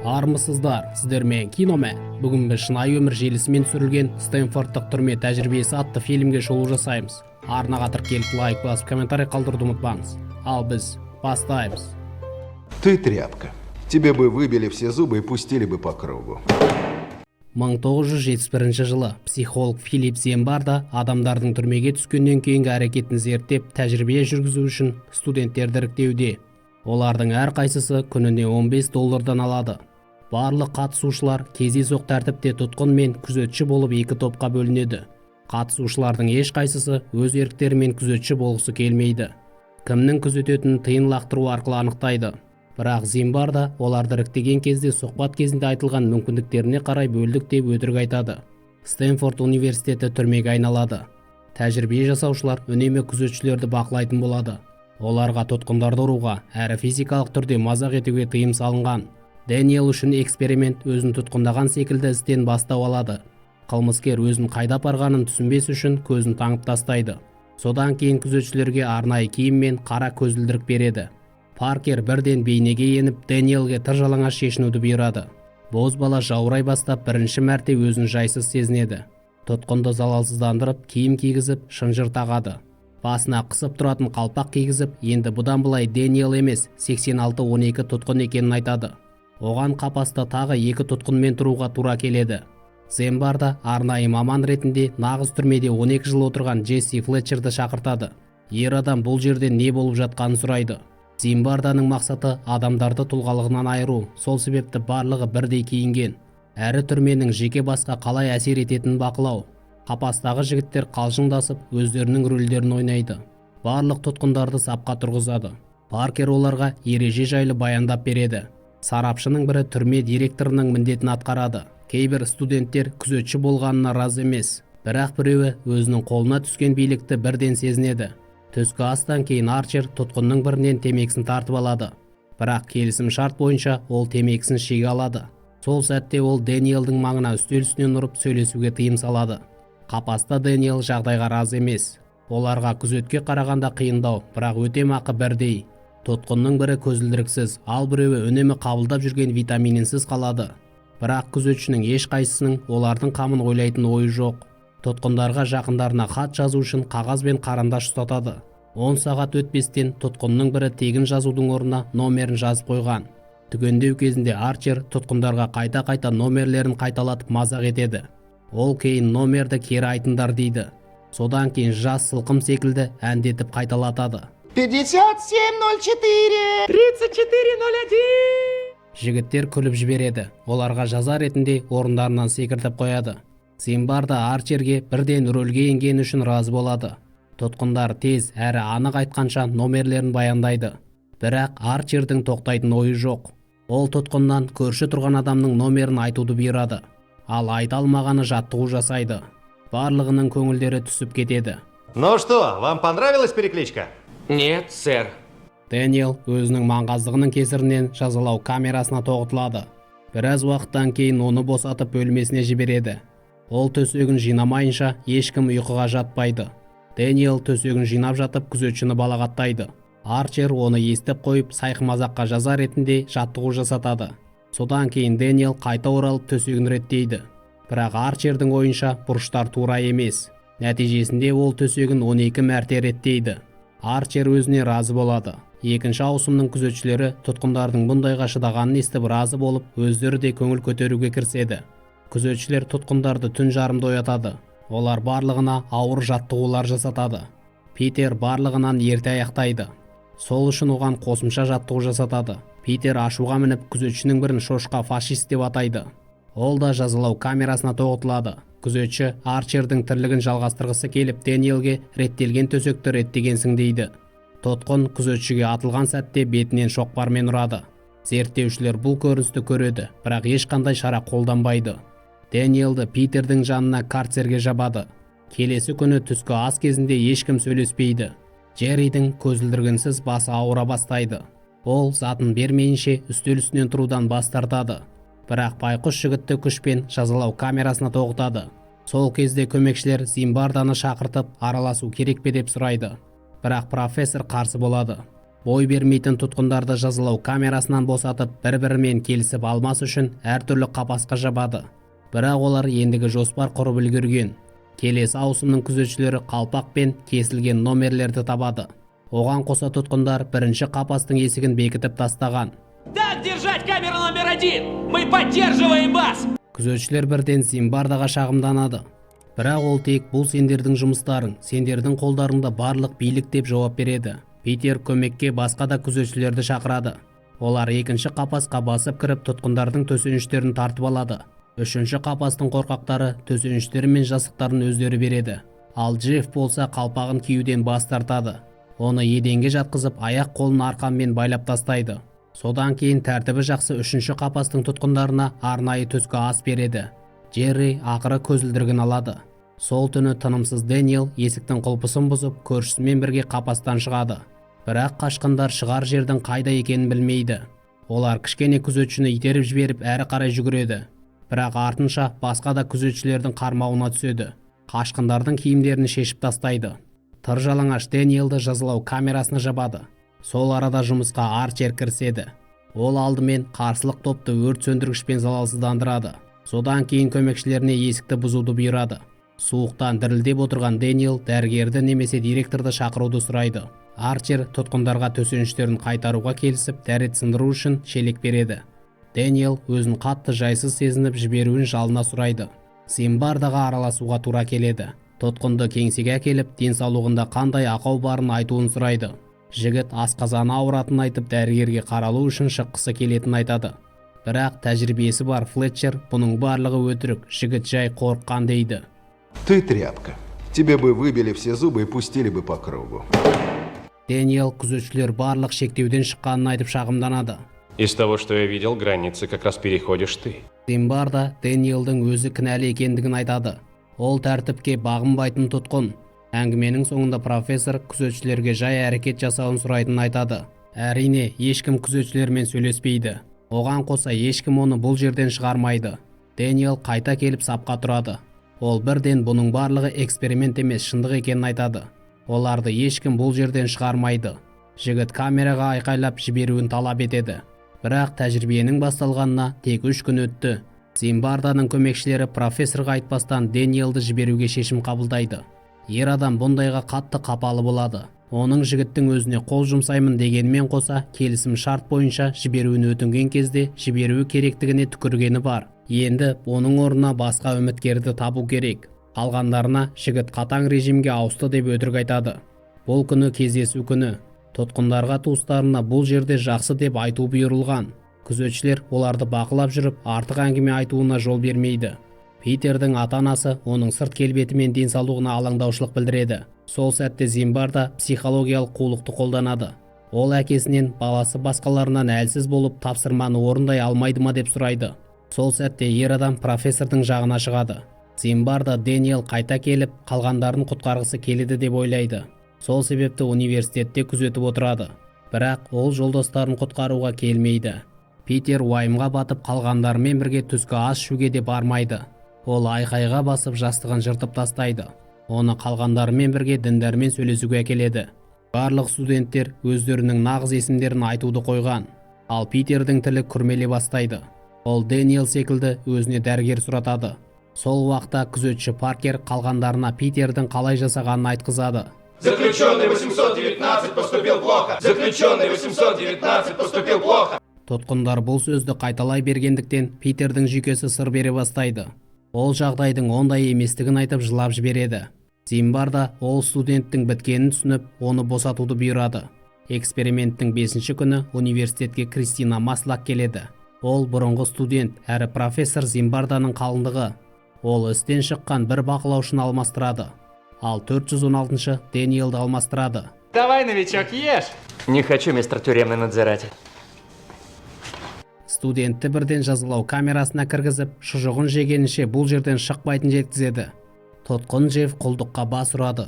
Армысыздар, сіздермен киномен. Бүгін біз шынайы өмір желісімен түсірілген Стэнфордтық түрме тәжірибесі атты фильмге шолу жасаймыз. Арнаға тіркеліп лайк басып комментарий қалдыруды ұмытпаңыз. Ал біз бастаймыз. Ты тряпка. Тебе бы выбили все зубы и пустили бы по кругу. 1971 жылы психолог Филипп Зимбарда адамдардың түрмеге түскеннен кейінгі әрекетін зерттеп тәжірибе жүргізу үшін студенттерді іріктеуде. Олардың әрқайсысы күніне $15 алады. Барлық қатысушылар кездейсоқ тәртіпте тұтқын мен күзетші болып екі топқа бөлінеді. Қатысушылардың ешқайсысы өз еріктерімен күзетші болғысы келмейді. Кімнің күзететінін тыйын лақтыру арқылы анықтайды. Бірақ Зимбарда оларды іріктеген кезде сұхбат кезінде айтылған мүмкіндіктеріне қарай бөлдік деп өтірік айтады. Стэнфорд университеті түрмеге айналады. Тәжірибе жасаушылар үнемі күзетшілерді бақылайтын болады. Оларға тұтқындарды ұруға әрі физикалық түрде мазақ етуге тыйым салынған. Дэниел үшін эксперимент өзін тұтқындаған секілді істен бастау алады. Қылмыскер өзін қайда апарғанын түсінбес үшін көзін таңып тастайды. Содан кейін күзетшілерге арнайы киім мен қара көзілдірік береді. Паркер бірден бейнеге еніп Дэниелге тыр жалаңаш шешінуді бұйырады. Бозбала жаурай бастап бірінші мәрте өзін жайсыз сезінеді. Тұтқынды залалсыздандырып, киім кигізіп, шынжыр тағады. Басына қысып тұратын қалпақ кигізіп, енді бұдан былай Дэниел емес, 86-12 тұтқын екенін айтады. Оған қапаста тағы 2 тұтқынмен тұруға тура келеді. Зимбарда арнайы маман ретінде нағыз түрмеде 12 жыл отырған Джесси Флетчерді шақыртады. Ер адам бұл жерде не болып жатқанын сұрайды. Зимбарданың мақсаты адамдарды тұлғалығынан айыру, сол себепті барлығы бірдей киінген. Әрі түрменің жеке басқа қалай әсер ететінін бақылау. Қапастағы жігіттер қалжыңдасып, өздерінің рөлдерін ойнайды. Барлық тұтқындарды сапқа тұрғызады. Паркер оларға ереже жайлы баяндап береді. Сарапшының бірі түрме директорының міндетін атқарады. Кейбір студенттер күзетші болғанына разы емес, бірақ біреуі өзінің қолына түскен билікті бірден сезінеді. Түскі астан кейін Арчер тұтқынның бірінен темекісін тартып алады. Бірақ келісім шарт бойынша ол темекісін шеге алады. Сол сәтте ол Дэниелдің маңына үстел үстінен ұрып сөйлесуге тыйым салады. Қапаста Дэниел жағдайға разы емес. Оларға күзетке қарағанда қиындау, бірақ өтемақы бірдей. Тұтқынның бірі көзілдіріксіз, ал біреуі үнемі қабылдап жүрген витаминінсіз қалады. Бірақ күзетшінің ешқайсысының олардың қамын ойлайтын ойы жоқ. Тұтқындарға жақындарына хат жазу үшін қағаз бен қарандаш ұстатады. 10 сағат өтпестен тұтқынның бірі тегін жазудың орнына номерін жазып қойған. Түгендеу кезінде Арчер тұтқындарға қайта-қайта номерлерін қайталатып мазақ етеді. Ол кейін номерді кері айтыңдар дейді. Содан кейін жас сылқым секілді әндетіп қайталатады. 5704 3401. Жігіттер күліп жібереді. Оларға жаза ретінде орындарынан секіртіп қояды. Зимбарда Арчерге бірден рөлге енген үшін разы болады. Тұтқындар тез әрі анық айтқанша номерлерін баяндайды. Бірақ Арчердің тоқтайтын ойы жоқ. Ол тұтқыннан көрші тұрған адамның номерін айтуды бұйырады. Ал айта алмағаны жаттығу жасайды. Барлығының көңілдері түсіп кетеді. Ну что, вам понравилась перекличка? Нет, сэр. Дэниел өзінің маңғаздығының кесірінен жазалау камерасына тоғытылады. Біраз уақыттан кейін оны босатып бөлмесіне жібереді. Ол төсегін жинамайынша ешкім ұйқыға жатпайды. Дэниел төсегін жинап жатып күзетшіні балағаттайды. Арчер оны естіп қойып сайқымазаққа жаза ретінде жаттығу жасатады. Содан кейін Дэниел қайта оралып төсегін реттейді. Бірақ Арчердің ойынша бұрыштар тура емес. Нәтижесінде ол төсегін 12 мәрте реттейді. Арчер өзіне разы болады. Екінші ауысымның күзетшілері тұтқындардың бұндайға шыдағанын естіп разы болып, өздері де көңіл көтеруге кіріседі. Күзетшілер тұтқындарды түн жарымда оятады. Олар барлығына ауыр жаттығулар жасатады. Питер барлығынан ерте аяқтайды. Сол үшін оған қосымша жаттығу жасатады. Питер ашуға мініп күзетшінің бірін шошқа фашист деп атайды. Ол да жазалау камерасына тоғытылады. Күзетші Арчердің тірлігін жалғастырғысы келіп Дэниелге реттелген төсекті реттегенсің дейді. Тұтқын күзетшіге атылған сәтте бетінен шоқпармен ұрады. Зерттеушілер бұл көріністі көреді, бірақ ешқандай шара қолданбайды. Дэниелді Питердің жанына карцерге жабады. Келесі күні түскі ас кезінде ешкім сөйлеспейді. Джерридің көзілдіргінсіз басы ауыра бастайды. Ол затын бермейінше үстел үстінен тұрудан бас тартады. Бірақ байқұс жігітті күшпен жазалау камерасына тоғытады. Сол кезде көмекшілер Зимбарданы шақыртып араласу керек пе деп сұрайды. Бірақ профессор қарсы болады. Бой бермейтін тұтқындарды жазалау камерасынан босатып, бір-бірімен келісіп алмас үшін әртүрлі қапасқа жабады. Бірақ олар ендігі жоспар құрып үлгерген. Келесі ауысымның күзетшілері қалпақ пен кесілген номерлерді табады. Оған қоса тұтқындар бірінші қапастың есігін бекітіп тастаған. Так держать камеру номер 1! Мы поддерживаем вас! Күзетшілер бірден Зимбардаға шағымданады. Бірақ ол тек бұл сендердің жұмыстарың, сендердің қолдарында барлық билік деп жауап береді. Питер көмекке басқа да күзетшілерді шақырады. Олар екінші қапасқа басып кіріп тұтқындардың төсеніштерін тартып алады. Үшінші қапастың қорқақтары төсеніштері мен жастықтарын өздері береді. Ал Джефф болса қалпағын киюден бас тартады. Оны еденге жатқызып, аяқ қолын арқанмен байлап тастайды. Содан кейін тәртібі жақсы үшінші қапастың тұтқындарына арнайы түскі ас береді. Джерри ақыры көзілдірігін алады. Сол түні тынымсыз Дэниел есіктің құлпысын бұзып, көршісімен бірге қапастан шығады. Бірақ қашқындар шығар жердің қайда екенін білмейді. Олар кішкене күзетшіні итеріп жіберіп әрі қарай жүгіреді. Бірақ артынша басқа да күзетшілердің қармауына түседі. Қашқындардың киімдерін шешіп тастайды. Тыр жалаңаш Дэниелді жазалау камерасына жабады. Сол арада жұмысқа Арчер кіріседі. Ол алдымен қарсылық топты өрт сөндіргішпен залалсыздандырады. Содан кейін көмекшілеріне есікті бұзуды бұйырады. Суықтан дірілдеп отырған Дэниел дәрігерді немесе директорды шақыруды сұрайды. Арчер тұтқындарға төсеніштерін қайтаруға келісіп, дәрет сындыру үшін шелек береді. Дэниел өзін қатты жайсыз сезініп жіберуін жалына сұрайды. Зимбардаға араласуға тура келеді. Тұтқынды кеңсеге әкеліп, денсаулығында қандай ақау барын айтуын сұрайды. Жігіт асқазаны ауыратын айтып, дәрігерге қаралу үшін шыққысы келетінін айтады. Бірақ тәжірибесі бар Флетчер бұның барлығы өтірік, жігіт жай қорыққан дейді. Ты тряпка. Тебе бы выбили все зубы и пустили бы по кругу. Дэниел күзетшілер барлық шектеуден шыққанын айтып шағымданады. Из того, что я видел, границы как раз переходишь ты. Зимбарда Дэниелдің өзі кінәлі екендігін айтады. Ол тәртіпке бағынбайтын тұтқын. Әңгіменің соңында профессор күзетшілерге жай әрекет жасауын сұрайтынын айтады. Әрине, ешкім күзетшілермен сөйлеспейді. Оған қоса ешкім оны бұл жерден шығармайды. Дэниел қайта келіп сапқа тұрады. Ол бірден бұның барлығы эксперимент емес, шындық екенін айтады. Оларды ешкім бұл жерден шығармайды. Жігіт камераға айқайлап жіберуін талап етеді. Бірақ тәжірибенің басталғанына тек 3 күн өтті. Зимбарданың көмекшілері профессорға айтпастан Дэниелді жіберуге шешім қабылдайды. Ер адам бұндайға қатты қапалы болады. Оның жігіттің өзіне қол жұмсаймын дегенмен қоса, келісім шарт бойынша жіберуін өтінген кезде жіберуі керектігіне түкіргені бар. Енді оның орнына басқа үміткерді табу керек. Қалғандарына жігіт қатаң режимге ауысты деп өтірік айтады. Бұл күні кездесу күні. Тұтқындарға туыстарына бұл жерде жақсы деп айту бұйырылған. Күзетшілер оларды бақылап жүріп, артық әңгіме айтуына жол бермейді. Питердің ата-анасы оның сырт келбеті мен денсаулығына алаңдаушылық білдіреді. Сол сәтте Зимбарда психологиялық қулықты қолданады. Ол әкесінен баласы басқаларынан әлсіз болып тапсырманы орындай алмайды ма деп сұрайды. Сол сәтте ер адам профессордың жағына шығады. Зимбарда Дэниел қайта келіп, қалғандарын құтқарғысы келеді деп ойлайды. Сол себепті университетте күзетіп отырады. Бірақ ол жолдастарын құтқаруға келмейді. Питер уайымға батып қалғандарымен бірге түскі ас ішуге де бармайды. Ол айқайға басып жастығын жыртып тастайды. Оны қалғандарымен бірге діндермен сөйлесуге әкеледі. Барлық студенттер өздерінің нағыз есімдерін айтуды қойған. Ал Питердің тілі күрмеле бастайды. Ол Дэниел секілді өзіне дәрігер сұратады. Сол уақытта күзетші Паркер қалғандарына Питердің қалай жасағанын айтқызады. Заключенный 819 поступил плохо. Заключенный 819 поступил плохо. Тұтқындар бұл сөзді қайталай бергендіктен Питердің жүйкесі сыр бере бастайды. Ол жағдайдың ондай еместігін айтып жылап жібереді. Зимбарда ол студенттің біткенін түсініп, оны босатуды бұйырады. Эксперименттің 5-ші күні университетке Кристина Маслак келеді. Ол бұрынғы студент, әрі профессор Зимбарданың қалыңдығы. Ол істен шыққан бір бақылаушыны алмастырады. Ал 416-шы Дэниелді алмастырады. Давай, новичок, ешь! Не хочу, мистер тюремный надзиратель. Студентті бірден жазалау камерасына кіргізіп, шұжығын жегенінше бұл жерден шықпайтын жеткізеді. Тұтқын Джефф құлдыққа бас ұрады.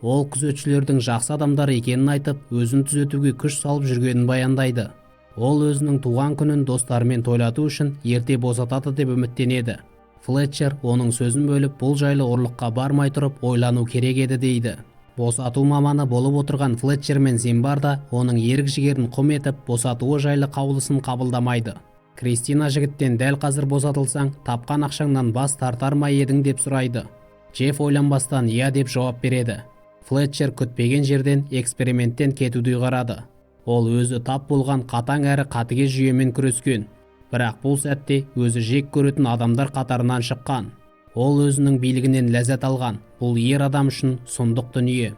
Ол күзетшілердің жақсы адамдар екенін айтып, өзін түзетуге күш салып жүргенін баяндайды. Ол өзінің туған күнін достарымен тойлату үшін ерте босатады деп үміттенеді. Флетчер оның сөзін бөліп, бұл жайлы ұрлыққа бармай тұрып ойлану керек еді дейді. Босату маманы болып отырған Флетчер мен Зимбарда оның ерік жігерін құм етіп, босатуы жайлы қаулысын қабылдамайды. Кристина жігіттен дәл қазір босатылсаң, тапқан ақшаңнан бас тартар ма едің деп сұрайды. Джефф ойланбастан иә деп жауап береді. Флетчер күтпеген жерден эксперименттен кетуді ұйғарады. Ол өзі тап болған қатаң әрі қатыгез жүйемен күрескен. Бірақ бұл сәтте өзі жек көретін адамдар қатарынан шыққан. Ол өзінің билігінен ләззат алған. Бұл ер адам үшін сұмдық дүние.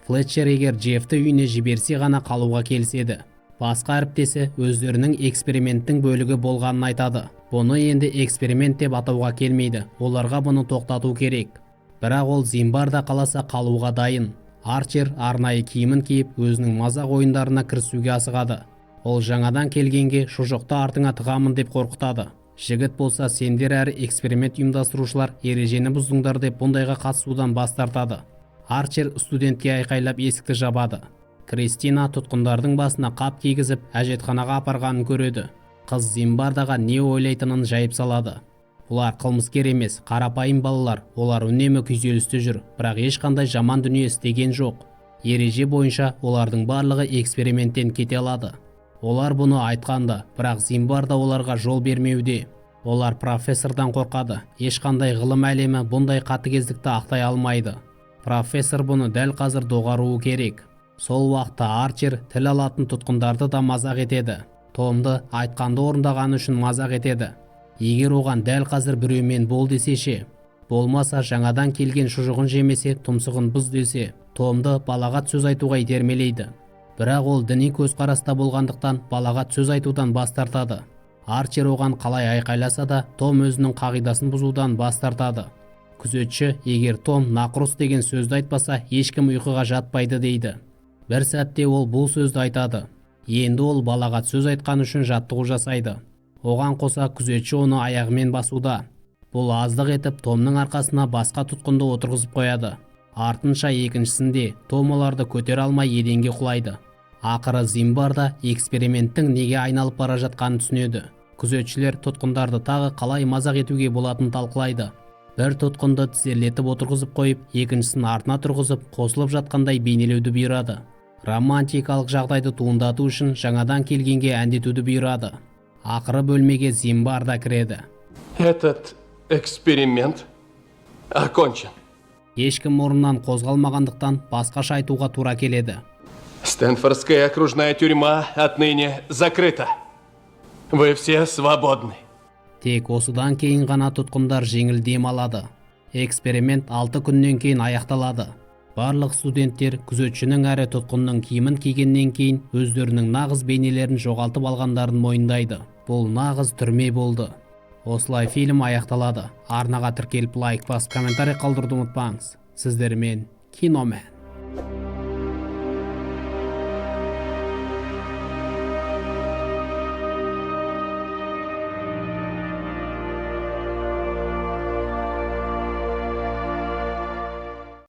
Флетчер егер Джеффті үйіне жіберсе ғана қалуға келіседі. Басқа әріптесі өздерінің эксперименттің бөлігі болғанын айтады. Бұны енді эксперимент деп атауға келмейді. Оларға бұны тоқтату керек. Бірақ ол Зимбарда қаласа қалуға дайын. Арчер арнайы киімін киіп өзінің мазақ ойындарына кірісуге асығады. Ол жаңадан келгенге шұжықты артыңа тығамын деп қорқытады. Жігіт болса сендер әрі эксперимент ұйымдастырушылар ережені бұздыңдар деп бұндайға қатысудан бас тартады. Арчер студентке айқайлап есікті жабады. Кристина тұтқындардың басына қап кигізіп әжетханаға апарғанын көреді. Қыз Зимбардаға не ойлайтынын жайып салады. Олар қылмыскер емес, қарапайым балалар, олар үнемі күйзелісте жүр, бірақ ешқандай жаман дүние істеген жоқ. Ереже бойынша олардың барлығы эксперименттен кете алады. Олар бұны айтқанда, бірақ Зимбарда оларға жол бермеуде. Олар профессордан қорқады. Ешқандай ғылым әлемі бұндай қатыгездікті ақтай алмайды. Профессор бұны дәл қазір доғаруы керек. Сол уақытта Арчер тіл алатын тұтқындарды да мазақ етеді. Томды айтқанды орындағаны үшін мазақ етеді. Егер оған дәл қазір біреумен бол десеше, болмаса жаңадан келген шұжығын жемесе, тұмсығын бұз десе, Томды балағат сөз айтуға итермелейді. Бірақ ол діни көзқараста болғандықтан балағат сөз айтудан бас тартады. Арчер оған қалай айқайласа да, Том өзінің қағидасын бұзудан бас тартады. Күзетші, егер Том нақұрыс деген сөзді айтпаса, ешкім ұйқыға жатпайды дейді. Бір сәтте ол бұл сөзді айтады. Енді ол балағат сөз айтқан үшін жаттығу жасайды. Оған қоса күзетші оны аяғымен басуда. Бұл аздық етіп Томның арқасына басқа тұтқынды отырғызып қояды. Артынша екіншісінде Том оларды көтер алмай еденге құлайды. Ақыры Зимбарда эксперименттің неге айналып бара жатқанын түсінеді. Күзетшілер тұтқындарды тағы қалай мазақ етуге болатынын талқылайды. Бір тұтқынды тізерлетіп отырғызып қойып, екіншісін артына тұрғызып, қосылып жатқандай бейнелеуді бұйырады. Романтикалық жағдайды туындату үшін жаңадан келгенге әндетуді бұйырады. Ақыры бөлмеге Зимбарда кіреді. Этот эксперимент окончен. Ешкім орнынан қозғалмағандықтан басқаша айтуға тура келеді. Стэнфордская окружная тюрьма отныне закрыта. Вы все свободны. Тек осыдан кейін ғана тұтқындар жеңіл дем алады. Эксперимент 6 күннен кейін аяқталады. Барлық студенттер күзетшінің әрі тұтқынның киімін кигеннен кейін өздерінің нағыз бейнелерін жоғалтып алғандарын мойындайды. Бұл нағыз түрме болды. Осылай фильм аяқталады. Арнаға тіркеліп лайк басып комментарий қалдыруды ұмытпаңыз. Сіздермен Киномен.